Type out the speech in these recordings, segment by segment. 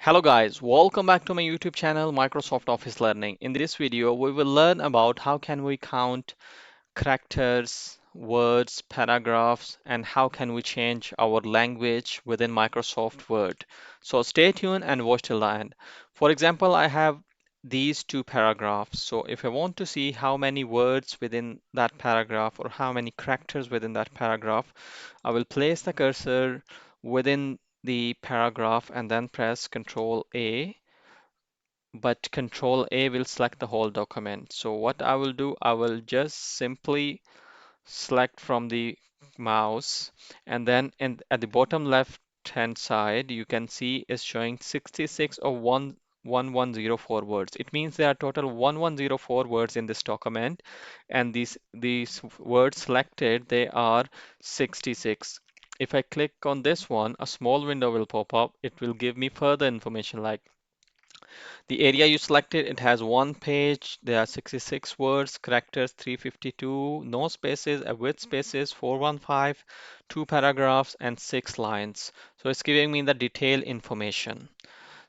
Hello guys, welcome back to my YouTube channel Microsoft Office Learning. In this video, we will learn about how can we count characters, words, paragraphs, and how can we change our language within Microsoft Word. So stay tuned and watch till the end. For example, I have these two paragraphs. So if I want to see how many words within that paragraph or how many characters within that paragraph, I will place the cursor within the paragraph and then press Control A, but Control A will select the whole document. So what I will do, I will just simply select from the mouse, and then at the bottom left hand side you can see is showing 66 or 1104 words. It means there are total 1104 words in this document, and these words selected, they are 66. If I click on this one, a small window will pop up. It will give me further information like the area you selected, it has one page, there are 66 words, characters 352, no spaces, with spaces 415, two paragraphs, and six lines. So it's giving me the detailed information.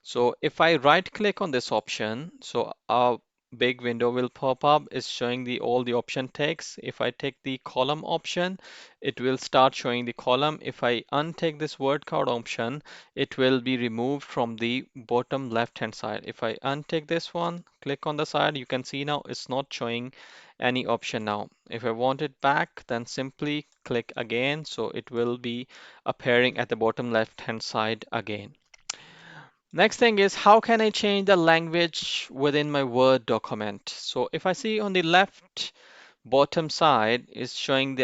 So if I right click on this option, so a big window will pop up, is showing all the option text. If I take the column option, it will start showing the column. If I untick this word count option, it will be removed from the bottom left hand side. If I untick this one, click on the side, you can see now it's not showing any option now. If I want it back, then simply click again, so it will be appearing at the bottom left hand side again. Next thing is, how can I change the language within my Word document? So if I see on the left bottom side is showing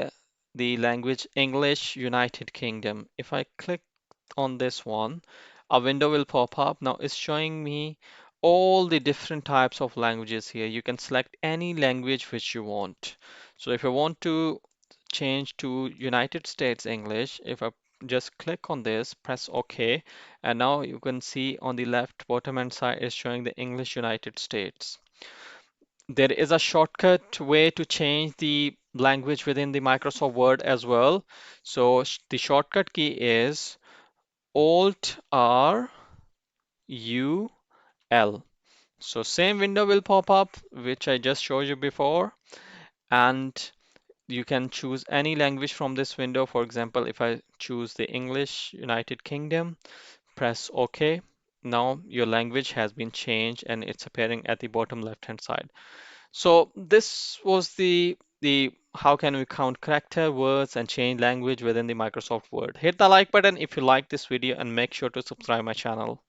the language English United Kingdom. If I click on this one, a window will pop up. Now it's showing me all the different types of languages here. You can select any language which you want. So if I want to change to United States English, if I just click on this, press OK, and now you can see on the left bottom hand side is showing the English United States. There is a shortcut way to change the language within the Microsoft Word as well. So the shortcut key is Alt R U L. So same window will pop up, which I just showed you before, and you can choose any language from this window. For example, if I choose the English United Kingdom, press OK. Now your language has been changed and it's appearing at the bottom left hand side. So this was the how can we count character, words, and change language within the Microsoft Word. Hit the like button if you like this video and make sure to subscribe my channel.